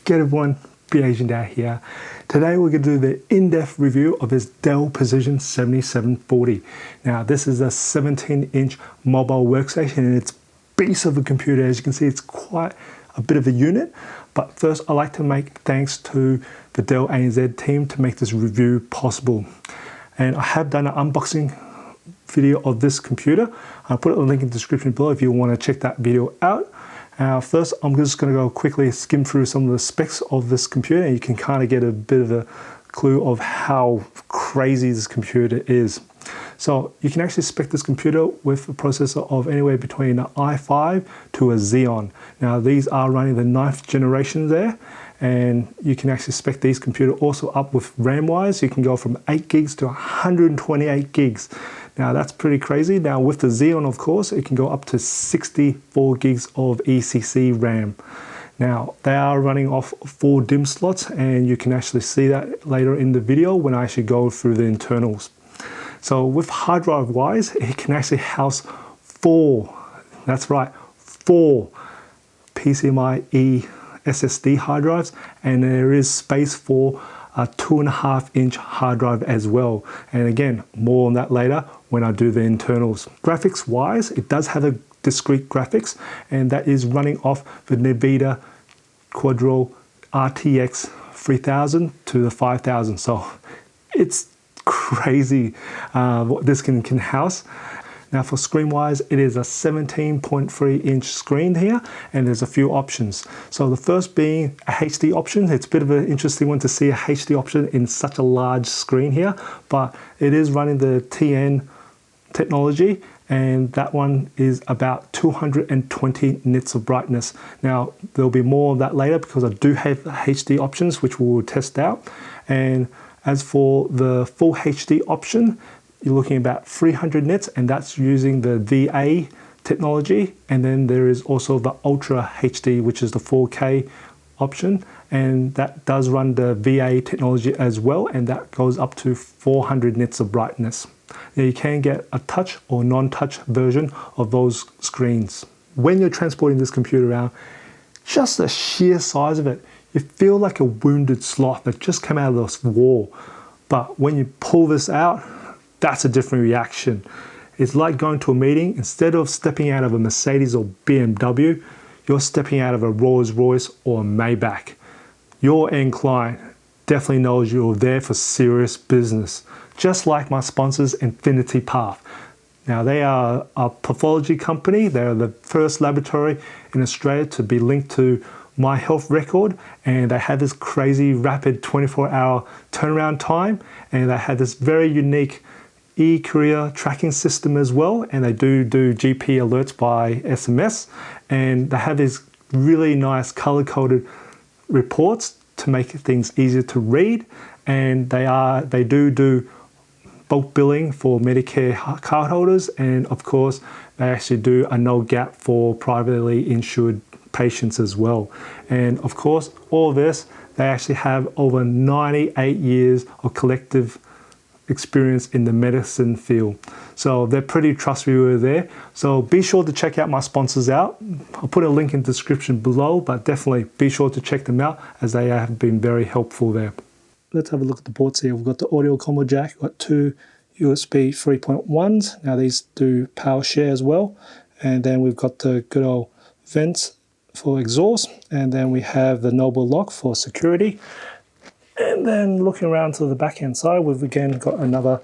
Get everyone, be Asian Dad here. Today we're going to do the in-depth review of this Dell Precision 7740. Now this is a 17-inch mobile workstation and it's a beast of a computer. As you can see, it's quite a bit of a unit. But first I'd like to make thanks to the Dell ANZ team to make this review possible. And I have done an unboxing video of this computer. I'll put a link in the description below if you want to check that video out. First, I'm just going to go quickly skim through some of the specs of this computer, and you can kind of get a bit of a clue of how crazy this computer is. So you can actually spec this computer with a processor of anywhere between an i5 to a Xeon. Now these are running the 9th generation there, and you can actually spec these computers also up with RAM wise. You can go from 8 gigs to 128 gigs. Now that's pretty crazy. Now with the Xeon, of course, it can go up to 64 gigs of ECC RAM. Now they are running off 4 DIMM slots, and you can actually see that later in the video when I actually go through the internals. So with hard drive wise, it can actually house 4, that's right, 4 PCMi-E SSD hard drives, and there is space for a 2.5-inch hard drive as well. And again, more on that later when I do the internals. Graphics wise, it does have a discrete graphics, and that is running off the NVIDIA Quadro RTX 3000 to the 5000. So it's crazy what this can house. Now for screen wise, it is a 17.3-inch screen here, and there's a few options. So the first being a HD option. It's a bit of an interesting one to see a HD option in such a large screen here, but it is running the TN technology, and that one is about 220 nits of brightness. Now there'll be more of that later because I do have HD options which we will test out. And as for the full HD option, you're looking at about 300 nits, and that's using the VA technology. And then there is also the Ultra HD, which is the 4K option, and that does run the VA technology as well, and that goes up to 400 nits of brightness. Now you can get a touch or non-touch version of those screens. When you're transporting this computer around, just the sheer size of it, you feel like a wounded sloth that just came out of this war. But when you pull this out, that's a different reaction. It's like going to a meeting. Instead of stepping out of a Mercedes or BMW, you're stepping out of a Rolls Royce or a Maybach. Your end client definitely knows you're there for serious business. Just like my sponsors, Infinity Path. Now they are a pathology company. They're the first laboratory in Australia to be linked to My Health Record, and they have this crazy rapid 24-hour turnaround time, and they have this very unique e-courier tracking system as well, and they do GP alerts by SMS, and they have these really nice color-coded reports to make things easier to read, and they do bulk billing for Medicare cardholders, and of course they actually do a no gap for privately insured patients as well. And of course all of this, they actually have over 98 years of collective experience in the medicine field. So they're pretty trustworthy there. So be sure to check out my sponsors out. I'll put a link in the description below, but definitely be sure to check them out as they have been very helpful there. Let's have a look at the ports here. We've got the audio combo jack, we've got 2 USB 3.1s. Now these do power share as well. And then we've got the good old vents for exhaust. And then we have the Noble lock for security. And then looking around to the back end side, we've again got another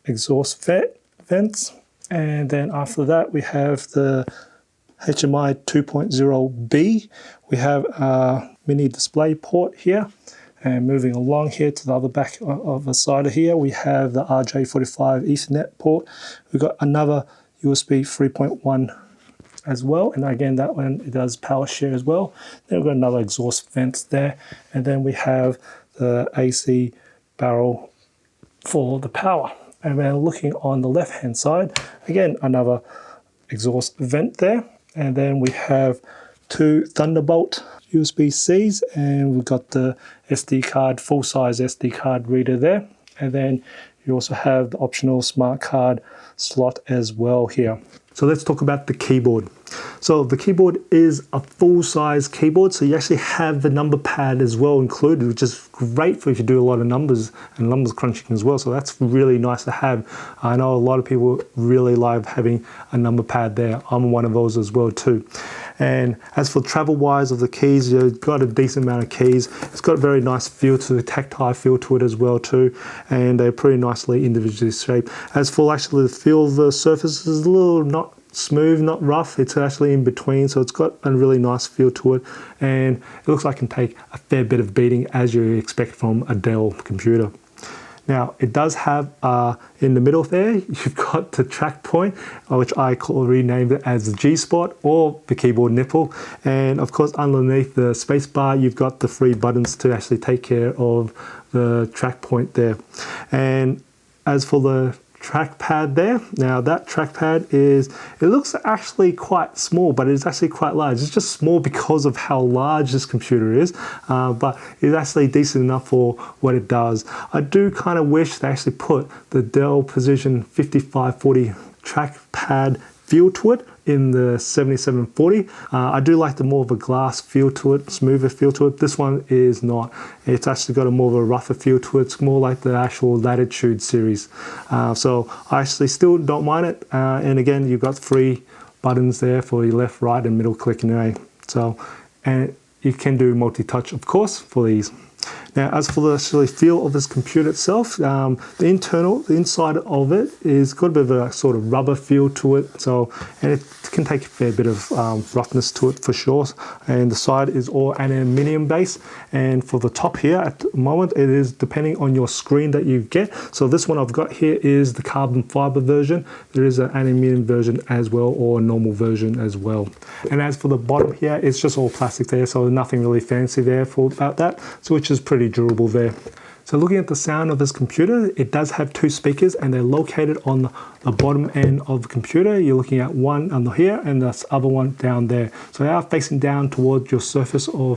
exhaust vents. And then after that, we have the HMI 2.0B. We have a mini display port here. And moving along here to the other back of the side of here, we have the RJ45 Ethernet port. We've got another USB 3.1 as well, and again that one, it does power share as well. Then we've got another exhaust vent there, and then we have the AC barrel for the power. And then looking on the left hand side, again another exhaust vent there, and then we have 2 Thunderbolt USB-Cs, and we've got the SD card, full-size SD card reader there, and then You also have the optional smart card slot as well here. So let's talk about the keyboard. So the keyboard is a full-size keyboard, so you actually have the number pad as well included, which is great for if you do a lot of numbers and numbers crunching as well. So that's really nice to have. I know a lot of people really love having a number pad there. I'm one of those as well too. And as for travel-wise of the keys, you've got a decent amount of keys. It's got a very nice feel to the tactile feel to it as well too, and they're pretty nicely individually shaped. As for actually the feel of the surface, is a little not smooth, not rough. It's actually in between, so it's got a really nice feel to it, and it looks like it can take a fair bit of beating as you expect from a Dell computer. Now, it does have, in the middle there, you've got the track point, which I renamed it as the G-spot or the keyboard nipple. And of course, underneath the space bar, you've got the 3 buttons to actually take care of the track point there. And as for the trackpad there, now that trackpad it looks actually quite small, but it's actually quite large. It's just small because of how large this computer is, but it's actually decent enough for what it does. I do kind of wish they actually put the Dell Precision 5540 trackpad feel to it in the 7740. I do like the more of a glass feel to it, smoother feel to it. This one is not. It's actually got a more of a rougher feel to it. It's more like the actual Latitude series. So I actually still don't mind it. And again, you've got 3 buttons there for your left, right, and middle click anyway. So, and you can do multi-touch, of course, for these. Now, as for the actually feel of this computer itself, the inside of it is got a bit of a sort of rubber feel to it. So, and it can take a fair bit of roughness to it for sure. And the side is all aluminium base. And for the top here, at the moment, it is depending on your screen that you get. So this one I've got here is the carbon fiber version. There is an aluminium version as well, or a normal version as well. And as for the bottom here, it's just all plastic there, so nothing really fancy there about that. So which is pretty durable there. So looking at the sound of this computer, it does have 2 speakers and they're located on the bottom end of the computer. You're looking at one under here and the other one down there. So they are facing down towards your surface or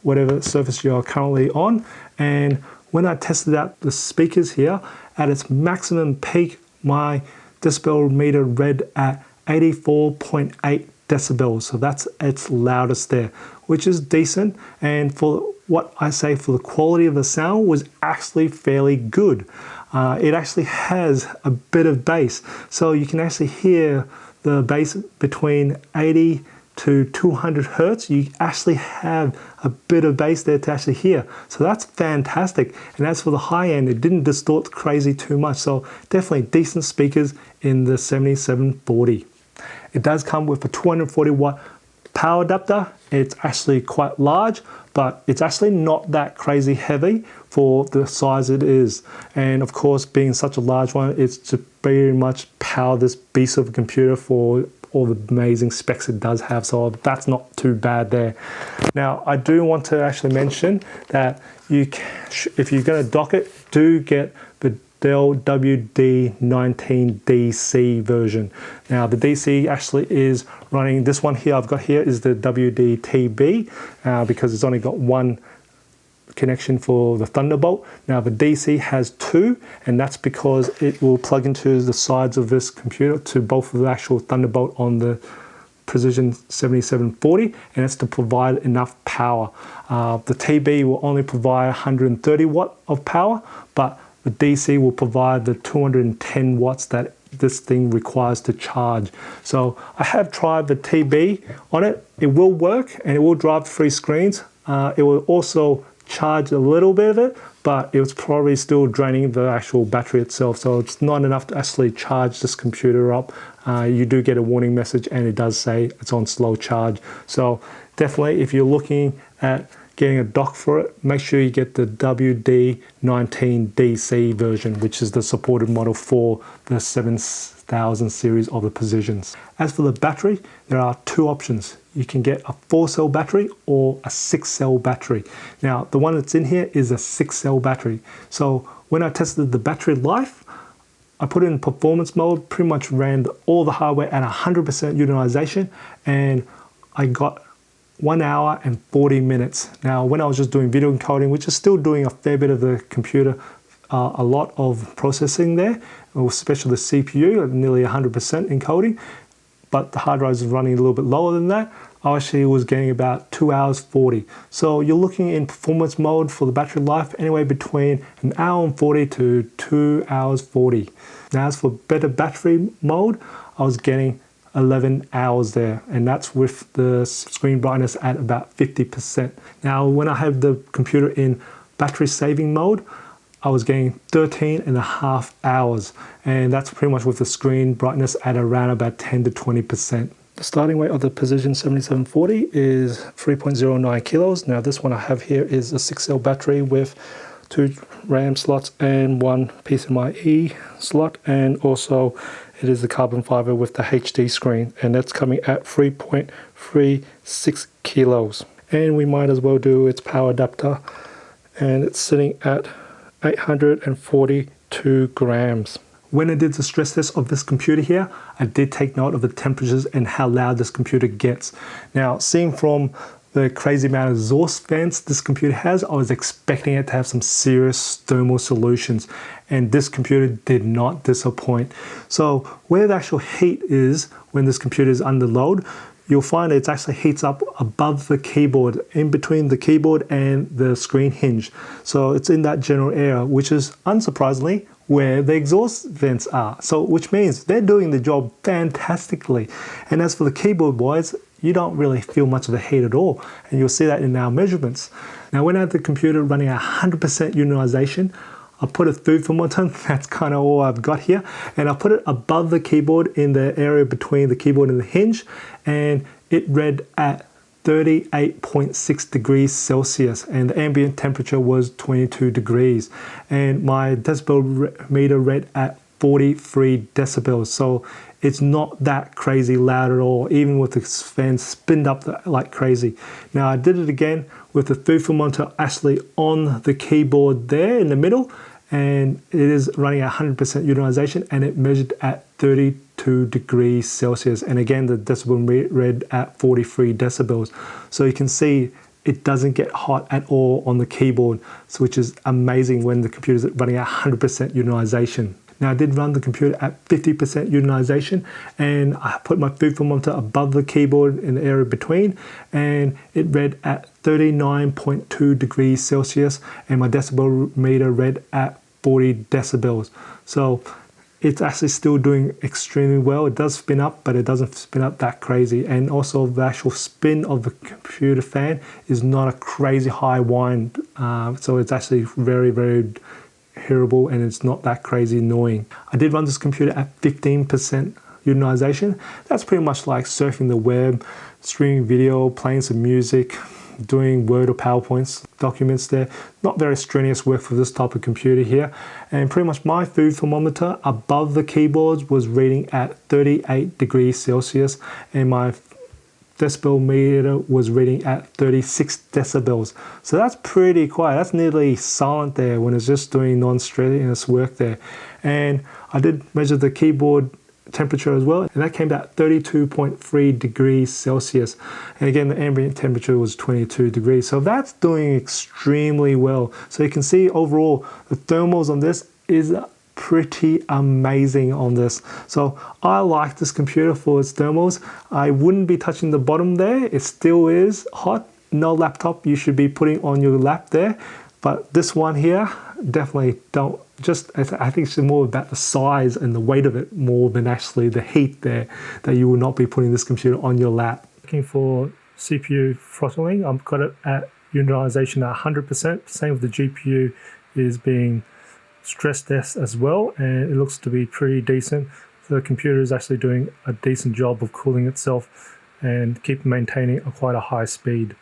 whatever surface you're currently on. And when I tested out the speakers here, at its maximum peak, my decibel meter read at 84.8 decibels. So that's its loudest there, which is decent. And for what I say for the quality of the sound was actually fairly good. It actually has a bit of bass. So you can actually hear the bass between 80 to 200 hertz. You actually have a bit of bass there to actually hear. So that's fantastic. And as for the high end, it didn't distort crazy too much. So definitely decent speakers in the 7740. It does come with a 240 watt power adapter. It's actually quite large, but it's actually not that crazy heavy for the size it is. And of course, being such a large one, it's to very much power this beast of a computer for all the amazing specs it does have. So that's not too bad there. Now, I do want to actually mention that if you're going to dock it, do get the Dell WD19DC version. Now the DC actually is running, this one here I've got here is the WD-TB because it's only got one connection for the Thunderbolt. Now the DC has 2, and that's because it will plug into the sides of this computer to both of the actual Thunderbolt on the Precision 7740, and it's to provide enough power. The TB will only provide 130 watt of power, but the DC will provide the 210 watts that this thing requires to charge. So I have tried the TB on it. It will work and it will drive 3 screens. It will also charge a little bit of it, but it was probably still draining the actual battery itself. So it's not enough to actually charge this computer up. You do get a warning message and it does say it's on slow charge. So definitely if you're looking at getting a dock for it, make sure you get the WD19DC version, which is the supported model for the 7000 series of the Precisions. As for the battery, there are 2 options. You can get a 4-cell battery or a 6-cell battery. Now, the one that's in here is a 6-cell battery. So when I tested the battery life, I put it in performance mode, pretty much ran all the hardware at 100% utilization, and I got 1 hour and 40 minutes. Now, when I was just doing video encoding, which is still doing a fair bit of the computer a lot of processing there, especially the CPU, nearly 100% encoding, but the hard drive is running a little bit lower than that. I actually was getting about 2 hours 40. So you're looking in performance mode for the battery life anywhere between 1 hour and 40 to 2 hours 40. Now as for better battery mode, I was getting 11 hours there, and that's with the screen brightness at about 50%. Now when I have the computer in battery saving mode, I was getting 13.5 hours, and that's pretty much with the screen brightness at around about 10 to 20%. The starting weight of the Precision 7740 is 3.09 kilos. Now this one I have here is a 6-cell battery with 2 RAM slots and 1 PCMie slot, and also it is the carbon fiber with the HD screen, and that's coming at 3.36 kilos. And we might as well do its power adapter, and it's sitting at 842 grams. When I did the stress test of this computer here, I did take note of the temperatures and how loud this computer gets. Now, seeing from the crazy amount of exhaust vents this computer has, I was expecting it to have some serious thermal solutions, and this computer did not disappoint. So where the actual heat is when this computer is under load, you'll find it actually heats up above the keyboard, in between the keyboard and the screen hinge. So it's in that general area, which is unsurprisingly where the exhaust vents are. So which means they're doing the job fantastically. And as for the keyboard wise, you don't really feel much of the heat at all. And you'll see that in our measurements. Now when I had the computer running at 100% unionization, I put a food thermometer, that's kind of all I've got here, and I put it above the keyboard in the area between the keyboard and the hinge, and it read at 38.6 degrees Celsius, and the ambient temperature was 22 degrees, and my decibel meter read at 43 decibels. So it's not that crazy loud at all, even with the fan spinned up like crazy. Now I did it again with the food thermometer actually on the keyboard there in the middle, and it is running at 100% utilization, and it measured at 32 degrees Celsius, and again the decibel read at 43 decibels. So you can see it doesn't get hot at all on the keyboard, so which is amazing when the computer is running at 100% utilization. Now I did run the computer at 50% utilization, and I put my food thermometer above the keyboard in the area between, and it read at 39.2 degrees Celsius, and my decibel meter read at 40 decibels. So it's actually still doing extremely well. It does spin up, but it doesn't spin up that crazy. And also the actual spin of the computer fan is not a crazy high whine. So it's actually very, very hearable, and it's not that crazy annoying. I did run this computer at 15% utilization. That's pretty much like surfing the web, streaming video, playing some music, doing Word or PowerPoints documents there. Not very strenuous work for this type of computer here. And pretty much my food thermometer above the keyboards was reading at 38 degrees Celsius, and my decibel meter was reading at 36 decibels. So that's pretty quiet. That's nearly silent there when it's just doing non-strenuous work there. And I did measure the keyboard temperature as well, and that came out 32.3 degrees Celsius, and again the ambient temperature was 22 degrees. So that's doing extremely well. So you can see overall the thermals on this is pretty amazing on this. So I like this computer for its thermals. I wouldn't be touching the bottom there. It still is hot. No laptop you should be putting on your lap there, but this one here, definitely don't. I think it's more about the size and the weight of it more than actually the heat there, that you will not be putting this computer on your lap. Looking for CPU throttling, I've got it at utilization at 100%. Same with the GPU is being stress test as well, and it looks to be pretty decent. So the computer is actually doing a decent job of cooling itself and keep maintaining quite a high speed.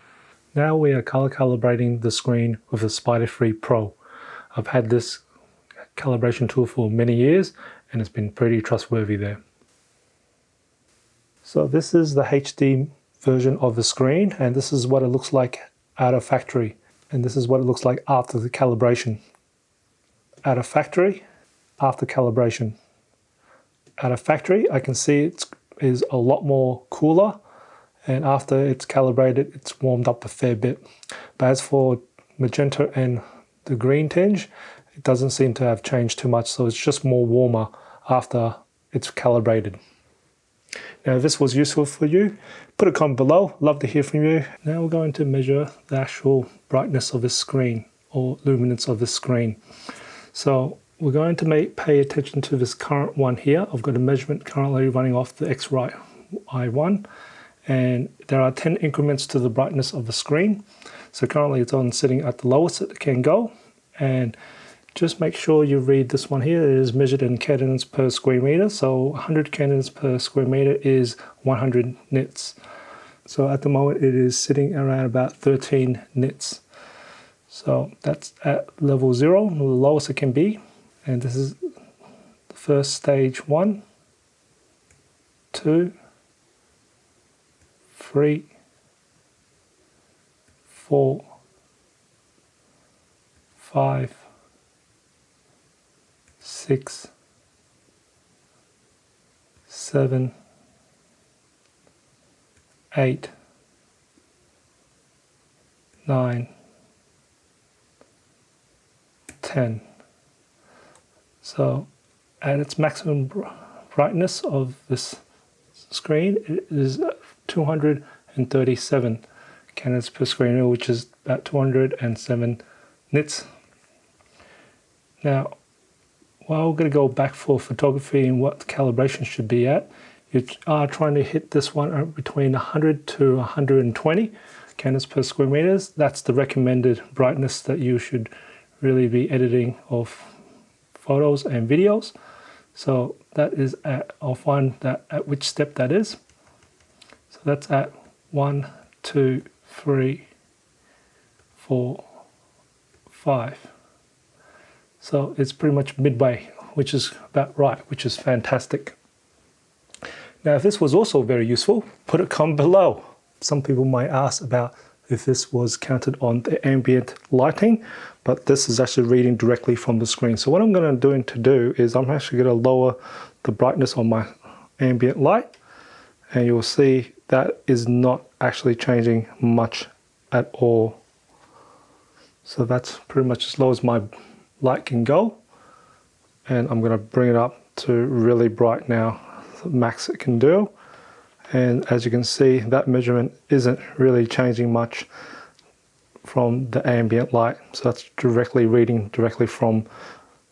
Now we are color calibrating the screen with the Spider 3 Pro. I've had this calibration tool for many years, and it's been pretty trustworthy there. So this is the HD version of the screen, and this is what it looks like out of factory, and this is what it looks like after the calibration. Out of factory, after calibration. Out of factory, I can see it is a lot more cooler, and after it's calibrated, it's warmed up a fair bit. But as for magenta and the green tinge, it doesn't seem to have changed too much, so it's just more warmer after it's calibrated. Now, if this was useful for you, put a comment below. Love to hear from you. Now we're going to measure the actual brightness of the screen or luminance of the screen. So we're going to pay attention to this current one here. I've got a measurement currently running off the X-Rite i1, and there are 10 increments to the brightness of the screen. So currently it's on sitting at the lowest it can go, and just make sure you read this one here. It is measured in cadence per square meter. So 100 cadence per square meter is 100 nits. So at the moment it is sitting around about 13 nits. So that's at level 0, the lowest it can be. And this is the first stage 1, 2, 3, 4, 5, 6, 7, 8, 9, 10. So at its maximum brightness of this screen, it is 237 cadence per square meter, which is about 207 nits. Now, while we're going to go back for photography and what the calibration should be at, you are trying to hit this one between 100 to 120 cadence per square meters. That's the recommended brightness that you should really be editing of photos and videos. So that is at, I'll find that at which step that is. So that's at 1, 2, 3, 4, 5. So it's pretty much midway, which is about right, which is fantastic. Now, if this was also very useful, put a comment below. Some people might ask about if this was counted on the ambient lighting, but this is actually reading directly from the screen. So what I'm going to do is I'm actually going to lower the brightness on my ambient light, and you'll see that is not actually changing much at all. So that's pretty much as low as my light can go, and I'm going to bring it up to really bright now, the max it can do. And as you can see, that measurement isn't really changing much from the ambient light. So that's directly reading directly from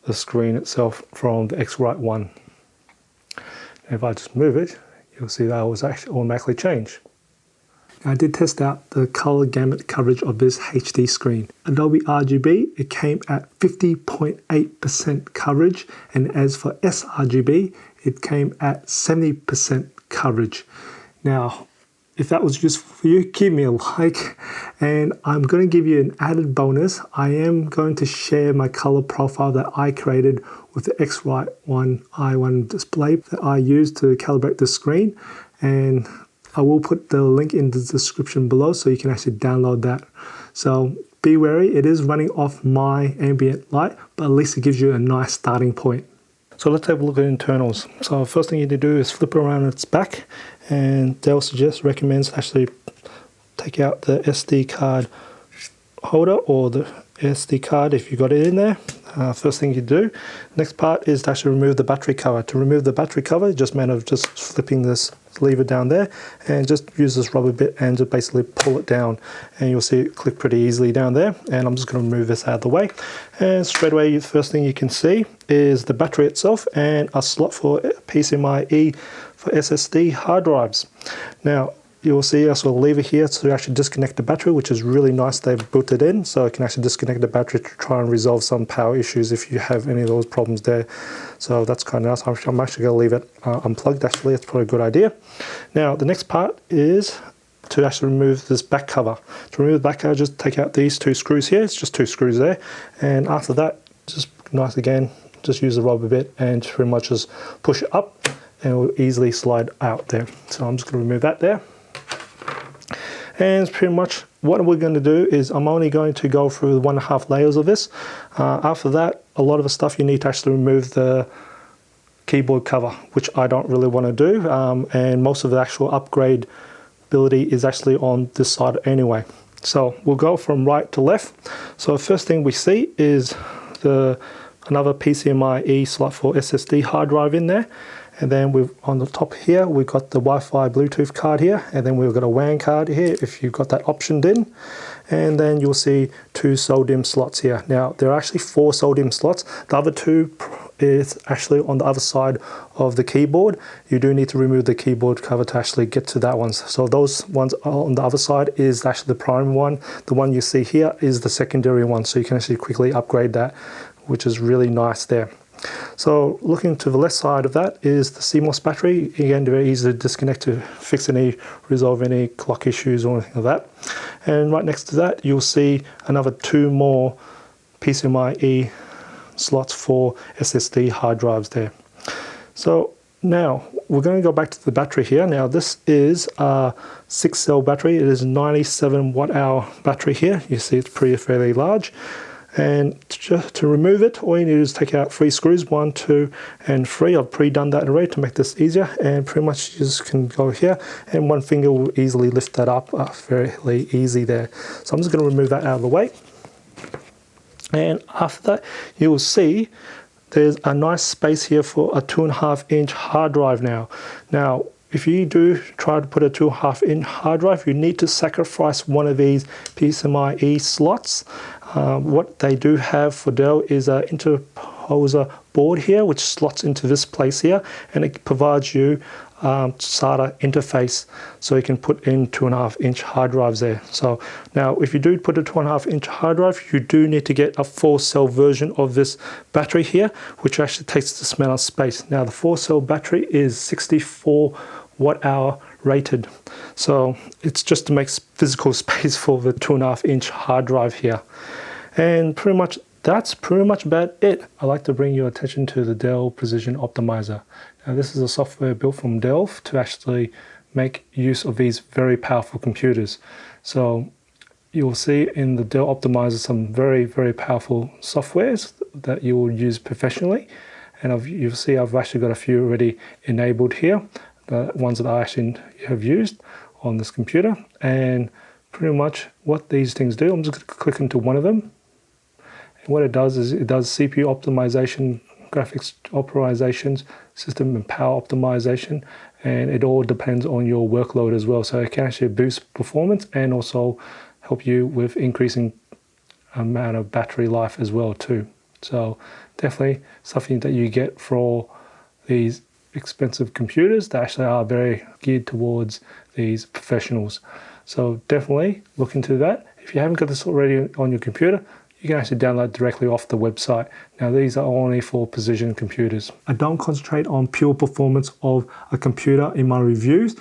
the screen itself from the X-Rite one. If I just move it, you'll see that it was actually automatically changed. I did test out the color gamut coverage of this HD screen. Adobe RGB, it came at 50.8% coverage, and as for sRGB, it came at 70% coverage. Now, if that was useful for you, give me a like, and I'm going to give you an added bonus. I am going to share my color profile that I created with the X-Rite i1 display that I used to calibrate the screen, and I will put the link in the description below so you can actually download that. So be wary, it is running off my ambient light, but at least it gives you a nice starting point. So let's have a look at internals. So first thing you need to do is flip it around its back, and Dell recommends actually take out the SD card holder or the SD card if you got it in there. First thing you do. Next part is to actually remove the battery cover. To remove the battery cover, just a matter of just flipping this lever down there and just use this rubber bit and just basically pull it down, and you'll see it click pretty easily down there. And I'm just going to remove this out of the way, and straight away the first thing you can see is the battery itself and a slot for PCMe for SSD hard drives. Now you'll see also a lever here to actually disconnect the battery, which is really nice. They've built it in so it can actually disconnect the battery to try and resolve some power issues if you have any of those problems there. So that's kind of nice. I'm actually going to leave it unplugged. Actually, it's probably a good idea. Now the next part is to actually remove this back cover. To remove the back cover, just take out these two screws here. It's just two screws there, and after that, just nice again, just use the rubber bit and pretty much just push it up, and it will easily slide out there. So I'm just going to remove that there. And pretty much what we're going to do is I'm only going to go through 1.5 layers of this. After that, a lot of the stuff you need to actually remove the keyboard cover, which I don't really want to do, and most of the actual upgrade ability is actually on this side anyway. So we'll go from right to left. So the first thing we see is another PCMie slot for SSD hard drive in there. And then on the top here, we've got the Wi-Fi Bluetooth card here, and then we've got a WAN card here if you've got that optioned in. And then you'll see 2 SODIMM slots here. Now, there are actually 4 SODIMM slots. The other 2 is actually on the other side of the keyboard. You do need to remove the keyboard cover to actually get to that one. So those ones on the other side is actually the primary one. The one you see here is the secondary one, so you can actually quickly upgrade that, which is really nice there. So looking to the left side of that is the CMOS battery. Again, very easy to disconnect to fix resolve any clock issues or anything like that. And right next to that, you'll see another 2 more PCMie slots for SSD hard drives there. So now we're going to go back to the battery here. Now this is a 6-cell battery. It is a 97 watt-hour battery here. You see it's fairly large. And to remove it, all you need is take out 3 screws, 1, 2, and 3. I've pre-done that already to make this easier, and pretty much you just can go here, and one finger will easily lift that up, fairly easy there. So I'm just going to remove that out of the way. And after that, you will see there's a nice space here for a 2.5-inch hard drive now. Now, if you do try to put a 2.5-inch hard drive, you need to sacrifice one of these PCMie slots. What they do have for Dell is an interposer board here, which slots into this place here, and it provides you SATA interface, so you can put in 2.5-inch hard drives there. So now, if you do put a 2.5-inch hard drive, you do need to get a 4-cell version of this battery here, which actually takes this amount of space. Now, the 4-cell battery is 64 watt-hour rated, so it's just to make physical space for the 2.5-inch hard drive here. And that's pretty much about it. I'd like to bring your attention to the Dell Precision Optimizer. Now, this is a software built from Dell to actually make use of these very powerful computers. So you'll see in the Dell Optimizer some very, very powerful softwares that you will use professionally. And you'll see I've actually got a few already enabled here, the ones that I actually have used on this computer. And pretty much what these things do, I'm just going to click into one of them. And what it does is it does CPU optimization, graphics optimizations, system and power optimization, and it all depends on your workload as well. So it can actually boost performance and also help you with increasing amount of battery life as well too. So definitely something that you get for these expensive computers that actually are very geared towards these professionals. So definitely look into that. If you haven't got this already on your computer, you can actually download directly off the website. Now, these are only for Precision computers. I don't concentrate on pure performance of a computer in my reviews.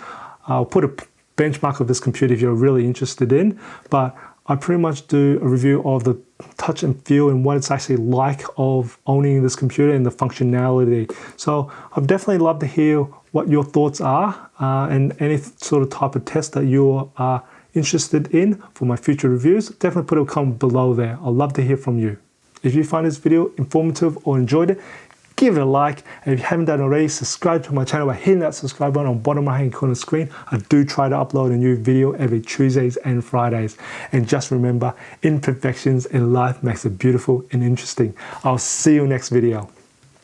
I'll put a benchmark of this computer if you're really interested in, but I pretty much do a review of the touch and feel and what it's actually like of owning this computer and the functionality. So I'd definitely love to hear what your thoughts are and any sort of type of test that you are interested in for my future reviews. Definitely put a comment below there. I'd love to hear from you. If you find this video informative or enjoyed it, give it a like. And if you haven't done already, subscribe to my channel by hitting that subscribe button on the bottom right hand corner of the screen. I do try to upload a new video every Tuesdays and Fridays. And just remember, imperfections in life makes it beautiful and interesting. I'll see you next video.